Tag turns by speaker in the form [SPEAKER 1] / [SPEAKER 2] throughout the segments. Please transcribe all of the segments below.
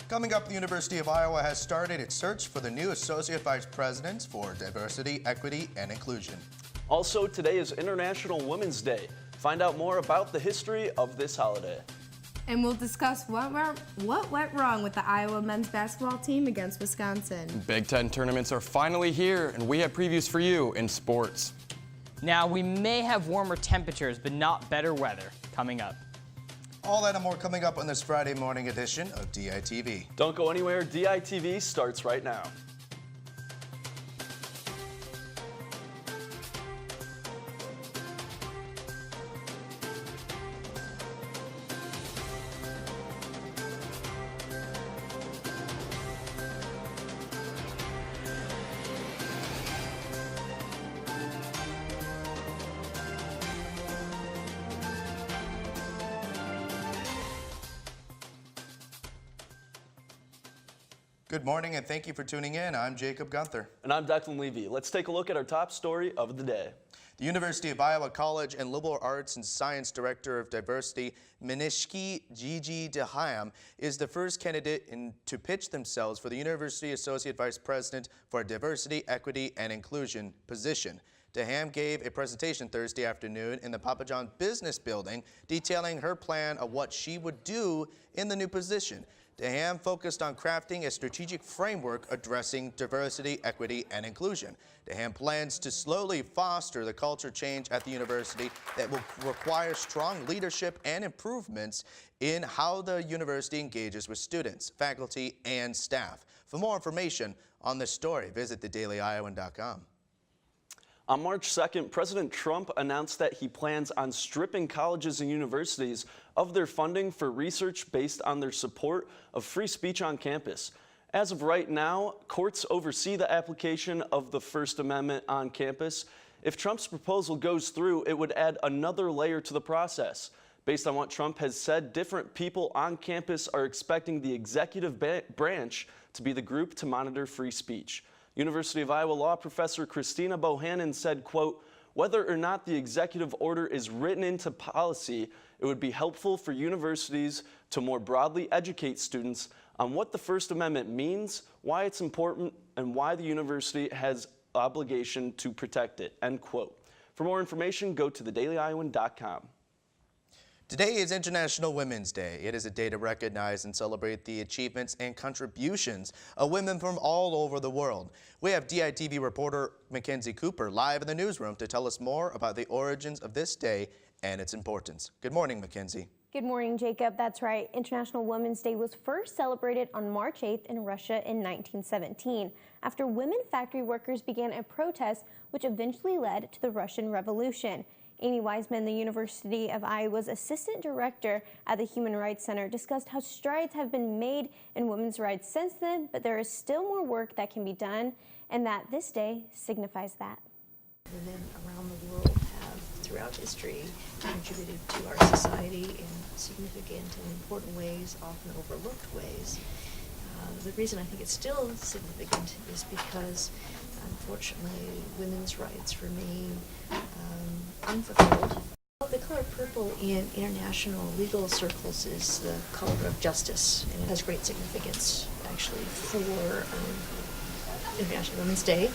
[SPEAKER 1] Coming up, the University of Iowa has started its search for the new Associate Vice Presidents for Diversity, Equity, and Inclusion.
[SPEAKER 2] Also, today is International Women's Day. Find out more about the history of this holiday.
[SPEAKER 3] And we'll discuss what went wrong with the Iowa men's basketball team against Wisconsin.
[SPEAKER 4] Big Ten tournaments are finally here, and we have previews for you in sports.
[SPEAKER 5] Now, we may have warmer temperatures, but not better weather coming up.
[SPEAKER 1] All that and more coming up on this Friday morning edition of DITV.
[SPEAKER 2] Don't go anywhere. DITV starts right now.
[SPEAKER 1] Good morning and thank you for tuning in. I'm Jacob Gunther.
[SPEAKER 2] And I'm Declan Levy. Let's take a look at our top story of the day.
[SPEAKER 1] The University of Iowa College and Liberal Arts and Science Director of Diversity, Minishki Gigi DeHayam, is the first candidate to pitch themselves for the University Associate Vice President for Diversity, Equity, and Inclusion position. DeHayam gave a presentation Thursday afternoon in the Papa John Business Building detailing her plan of what she would do in the new position. DeHayam focused on crafting a strategic framework addressing diversity, equity, and inclusion. DeHayam plans to slowly foster the culture change at the university that will require strong leadership and improvements in how the university engages with students, faculty, and staff. For more information on this story, visit thedailyiowan.com.
[SPEAKER 2] On March 2nd, President Trump announced that he plans on stripping colleges and universities of their funding for research based on their support of free speech on campus. As of right now, courts oversee the application of the First Amendment on campus. If Trump's proposal goes through, it would add another layer to the process. Based on what Trump has said, different people on campus are expecting the executive branch to be the group to monitor free speech. University of Iowa law professor Christina Bohannon said, quote, "Whether or not the executive order is written into policy, it would be helpful for universities to more broadly educate students on what the First Amendment means, why it's important, and why the university has obligation to protect it," end quote. For more information, go to thedailyiowan.com.
[SPEAKER 1] Today is International Women's Day. It is a day to recognize and celebrate the achievements and contributions of women from all over the world. We have DITV reporter Mackenzie Cooper live in the newsroom to tell us more about the origins of this day and its importance. Good morning, Mackenzie.
[SPEAKER 6] Good morning, Jacob. That's right. International Women's Day was first celebrated on March 8th in Russia in 1917, after women factory workers began a protest which eventually led to the Russian Revolution. Amy Wiseman, the University of Iowa's assistant director at the Human Rights Center, discussed how strides have been made in women's rights since then, but there is still more work that can be done, and that this day signifies that.
[SPEAKER 7] Women around the world have, throughout history, contributed to our society in significant and important ways, often overlooked ways. The reason I think it's still significant is because, unfortunately, women's rights remain unfulfilled. The color purple in international legal circles is the color of justice, and it has great significance, actually, for International Women's Day.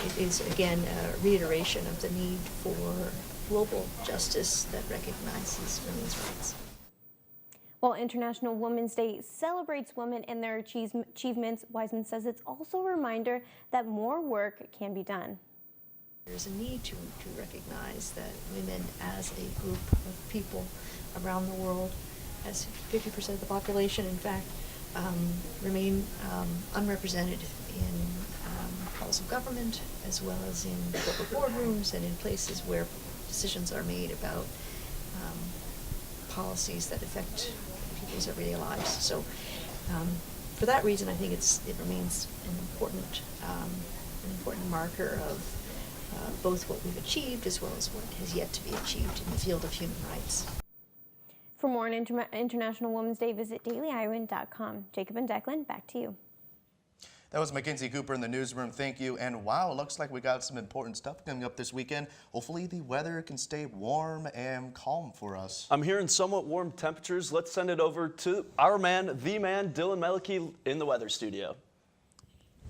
[SPEAKER 7] It is, again, a reiteration of the need for global justice that recognizes women's rights.
[SPEAKER 6] While International Women's Day celebrates women and their achievements, Wiseman says it's also a reminder that more work can be done.
[SPEAKER 7] There's a need to recognize that women as a group of people around the world, as 50% of the population, in fact, remain unrepresented in halls of government, as well as in corporate boardrooms and in places where decisions are made about policies that affect people's everyday lives. So for that reason, I think it remains an important marker of both what we've achieved as well as what has yet to be achieved in the field of human rights.
[SPEAKER 6] For more on International Women's Day, visit DailyIowan.com. Jacob and Declan, back to you.
[SPEAKER 1] That was Mackenzie Cooper in the newsroom. Thank you. And wow, it looks like we got some important stuff coming up this weekend. Hopefully the weather can stay warm and calm for us.
[SPEAKER 2] I'm hearing somewhat warm temperatures. Let's send it over to our man, the man, Dylan Melicky in the weather studio.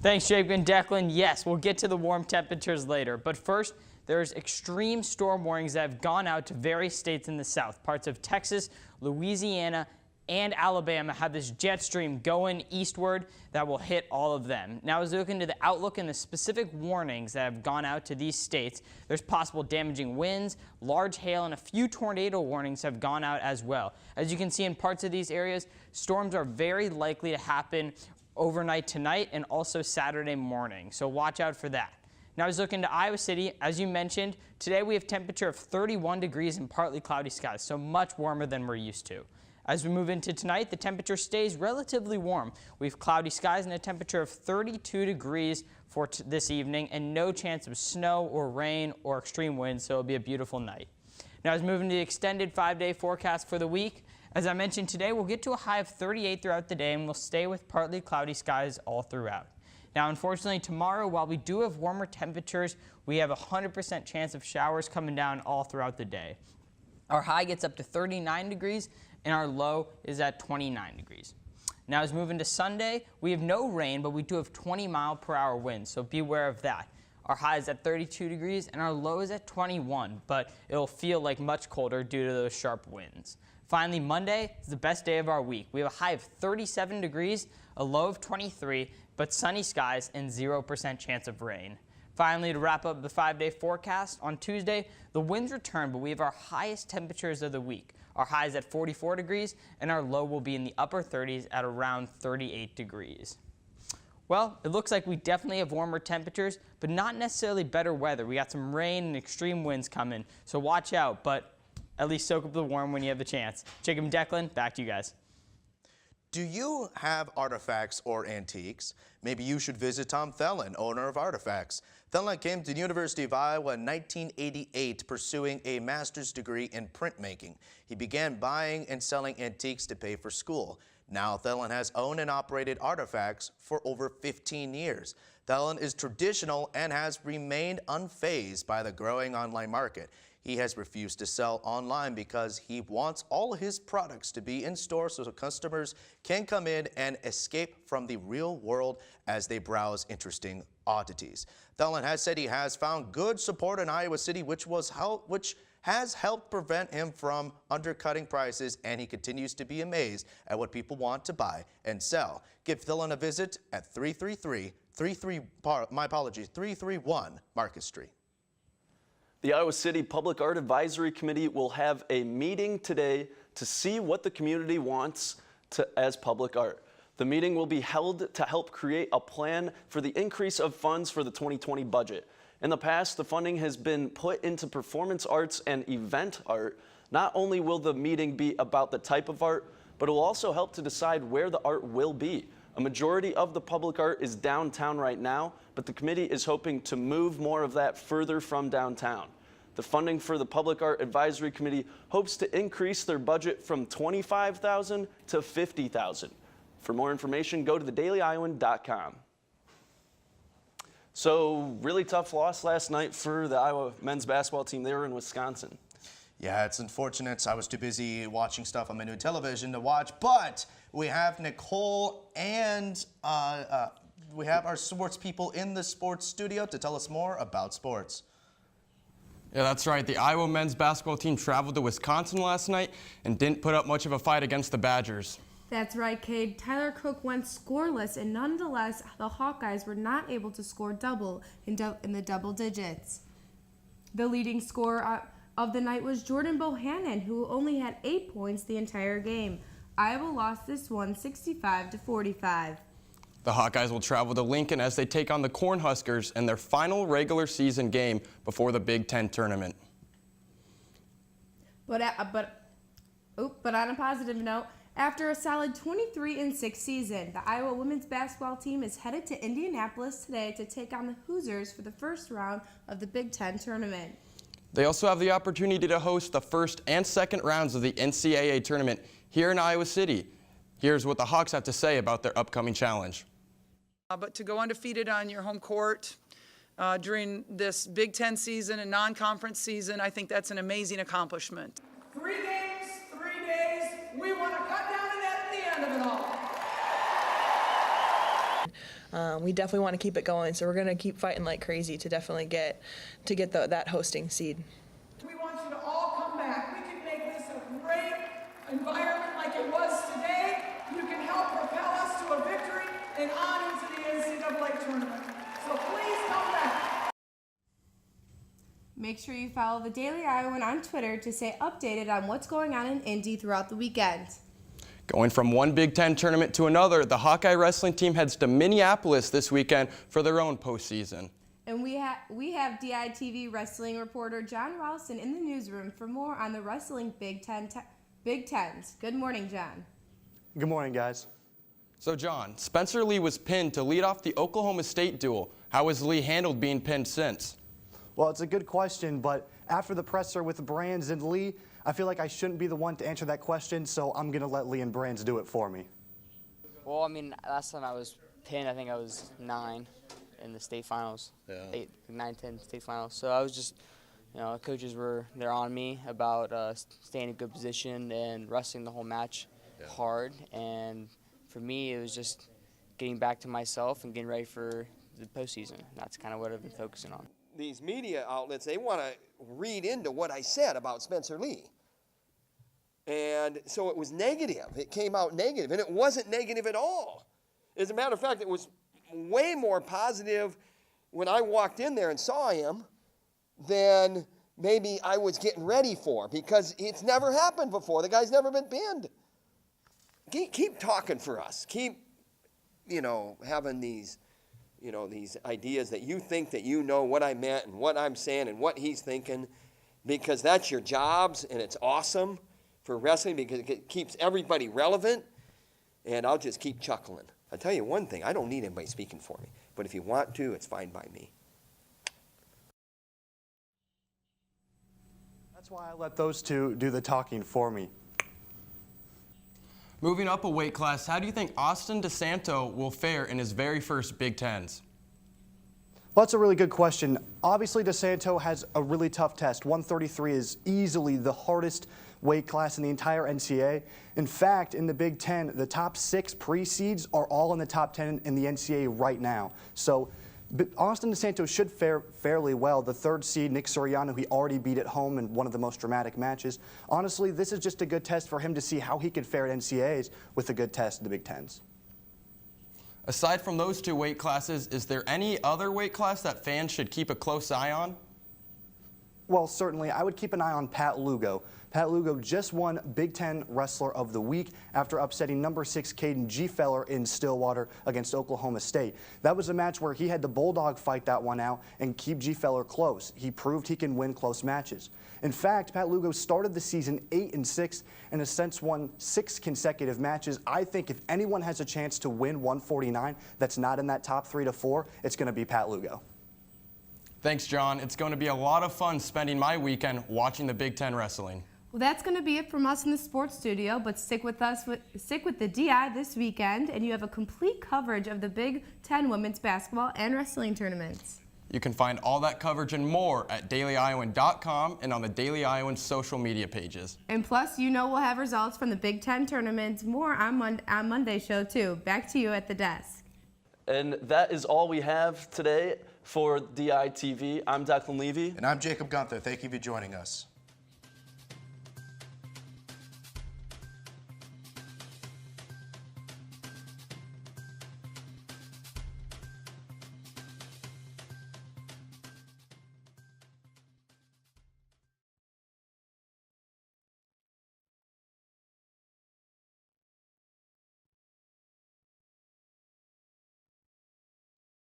[SPEAKER 5] Thanks, Jake and Declan. Yes, we'll get to the warm temperatures later. But first, there's extreme storm warnings that have gone out to various states in the south. Parts of Texas, Louisiana, and Alabama have this jet stream going eastward that will hit all of them. Now, as we look into the outlook and the specific warnings that have gone out to these states, there's possible damaging winds, large hail, and a few tornado warnings have gone out as well. As you can see in parts of these areas, storms are very likely to happen overnight tonight and also Saturday morning, so watch out for that. Now, as we look into Iowa City, as you mentioned, today we have temperature of 31 degrees and partly cloudy skies, so much warmer than we're used to. As we move into tonight, the temperature stays relatively warm. We have cloudy skies and a temperature of 32 degrees for this evening and no chance of snow or rain or extreme winds, so it'll be a beautiful night. Now, as we move into the extended 5-day forecast for the week, as I mentioned today, we'll get to a high of 38 throughout the day and we'll stay with partly cloudy skies all throughout. Now, unfortunately, tomorrow, while we do have warmer temperatures, we have a 100% chance of showers coming down all throughout the day. Our high gets up to 39 degrees and our low is at 29 degrees. Now, as we move into Sunday, we have no rain, but we do have 20-mile-per-hour winds, so beware of that. Our high is at 32 degrees and our low is at 21, but it'll feel like much colder due to those sharp winds. Finally, Monday is the best day of our week. We have a high of 37 degrees, a low of 23, but sunny skies and 0% chance of rain. Finally, to wrap up the 5-day forecast, on Tuesday, the winds return, but we have our highest temperatures of the week. Our high is at 44 degrees, and our low will be in the upper 30s at around 38 degrees. Well, it looks like we definitely have warmer temperatures, but not necessarily better weather. We got some rain and extreme winds coming, so watch out, but at least soak up the warm when you have the chance. Jacob and Declan, back to you guys.
[SPEAKER 1] Do you have artifacts or antiques? Maybe you should visit Tom Thelen, owner of Artifacts. Thelen came to the University of Iowa in 1988 pursuing a master's degree in printmaking. He began buying and selling antiques to pay for school. Now Thelen has owned and operated Artifacts for over 15 years. Thelen is traditional and has remained unfazed by the growing online market. He has refused to sell online because he wants all his products to be in store so customers can come in and escape from the real world as they browse interesting oddities. Thelen has said he has found good support in Iowa City, which has helped prevent him from undercutting prices, and he continues to be amazed at what people want to buy and sell. Give Thelen a visit at 331 Marcus Street.
[SPEAKER 2] The Iowa City Public Art Advisory Committee will have a meeting today to see what the community wants as public art. The meeting will be held to help create a plan for the increase of funds for the 2020 budget. In the past, the funding has been put into performance arts and event art. Not only will the meeting be about the type of art, but it will also help to decide where the art will be. A majority of the public art is downtown right now, but the committee is hoping to move more of that further from downtown. The funding for the Public Art Advisory Committee hopes to increase their budget from $25,000 to $50,000. For more information, go to thedailyiowan.com. So, really tough loss last night for the Iowa men's basketball team. They were in Wisconsin.
[SPEAKER 1] Yeah, it's unfortunate. I was too busy watching stuff on my new television to watch, but we have Nicole and we have our sports people in the sports studio to tell us more about sports.
[SPEAKER 4] Yeah, that's right. The Iowa men's basketball team traveled to Wisconsin last night and didn't put up much of a fight against the Badgers.
[SPEAKER 3] That's right, Cade. Tyler Cook went scoreless, and nonetheless, the Hawkeyes were not able to score double in the double digits. The leading scorer of the night was Jordan Bohannon, who only had 8 points the entire game. Iowa lost this one 65-45.
[SPEAKER 4] The Hawkeyes will travel to Lincoln as they take on the Cornhuskers in their final regular season game before the Big Ten tournament.
[SPEAKER 3] But on a positive note, after a solid 23-6 season, the Iowa women's basketball team is headed to Indianapolis today to take on the Hoosiers for the first round of the Big Ten tournament.
[SPEAKER 4] They also have the opportunity to host the first and second rounds of the NCAA tournament here in Iowa City. Here's what the Hawks have to say about their upcoming challenge.
[SPEAKER 8] But to go undefeated on your home court during this Big Ten season and non-conference season, I think that's an amazing accomplishment.
[SPEAKER 9] 3 games, 3 days. We want to cut down to that at the end of it all.
[SPEAKER 10] We definitely want to keep it going, so we're going to keep fighting like crazy to definitely get that hosting seed.
[SPEAKER 9] We want you to all come back. We can make this a great environment like it was today. You can help propel us to a victory and on into the NCAA tournament. So please come back.
[SPEAKER 3] Make sure you follow the Daily Iowan on Twitter to stay updated on what's going on in Indy throughout the weekend.
[SPEAKER 4] Going from one Big Ten tournament to another, the Hawkeye wrestling team heads to Minneapolis this weekend for their own postseason.
[SPEAKER 3] And we have DITV wrestling reporter John Ralston in the newsroom for more on the wrestling Big Tens. Good morning, John.
[SPEAKER 11] Good morning, guys.
[SPEAKER 4] So John, Spencer Lee was pinned to lead off the Oklahoma State duel. How has Lee handled being pinned since?
[SPEAKER 11] Well, it's a good question, but after the presser with Brands and Lee, I feel like I shouldn't be the one to answer that question, so I'm going to let Lee and Brands do it for me.
[SPEAKER 12] Well, I mean, last time I was pinned, I think I was 9 in the state finals. Yeah. 8, 9, 10 state finals. So I was just, coaches they're on me about staying in a good position and wrestling the whole match hard. And for me, it was just getting back to myself and getting ready for the postseason. That's kind of what I've been focusing on.
[SPEAKER 13] These media outlets, they want to read into what I said about Spencer Lee. And so it was negative. It came out negative, and it wasn't negative at all. As a matter of fact, it was way more positive when I walked in there and saw him than maybe I was getting ready for, because it's never happened before. The guy's never been pinned. Keep talking for us. Keep, having these these ideas that you think that you know what I meant and what I'm saying and what he's thinking, because that's your jobs, and it's awesome for wrestling because it keeps everybody relevant, and I'll just keep chuckling. I'll tell you one thing, I don't need anybody speaking for me, but if you want to, it's fine by me.
[SPEAKER 11] That's why I let those two do the talking for me.
[SPEAKER 4] Moving up a weight class, how do you think Austin DeSanto will fare in his very first Big Tens?
[SPEAKER 11] Well, that's a really good question. Obviously, DeSanto has a really tough test. 133 is easily the hardest weight class in the entire NCAA. In fact, in the Big Ten, the top 6 pre-seeds are all in the top 10 in the NCAA right now. So Austin DeSanto should fare fairly well. The 3rd seed, Nick Soriano, he already beat at home in one of the most dramatic matches. Honestly, this is just a good test for him to see how he could fare at NCAAs with a good test in the Big Tens.
[SPEAKER 4] Aside from those 2 weight classes, is there any other weight class that fans should keep a close eye on?
[SPEAKER 11] Well, certainly. I would keep an eye on Pat Lugo. Pat Lugo just won Big Ten Wrestler of the Week after upsetting number 6 Caden Gfeller in Stillwater against Oklahoma State. That was a match where he had the Bulldog fight that one out and keep Gfeller close. He proved he can win close matches. In fact, Pat Lugo started the season 8-6 and has since won 6 consecutive matches. I think if anyone has a chance to win 149 that's not in that top 3 to 4, it's going to be Pat Lugo.
[SPEAKER 4] Thanks, John. It's going to be a lot of fun spending my weekend watching the Big Ten wrestling.
[SPEAKER 3] Well, that's going to be it from us in the sports studio, but stick with the DI this weekend, and you have a complete coverage of the Big Ten women's basketball and wrestling tournaments.
[SPEAKER 4] You can find all that coverage and more at dailyiowan.com and on the Daily Iowan social media pages.
[SPEAKER 3] And plus, we'll have results from the Big Ten tournaments more on Monday's show, too. Back to you at the desk.
[SPEAKER 2] And that is all we have today for DITV. I'm Declan Levy.
[SPEAKER 1] And I'm Jacob Gunther. Thank you for joining us.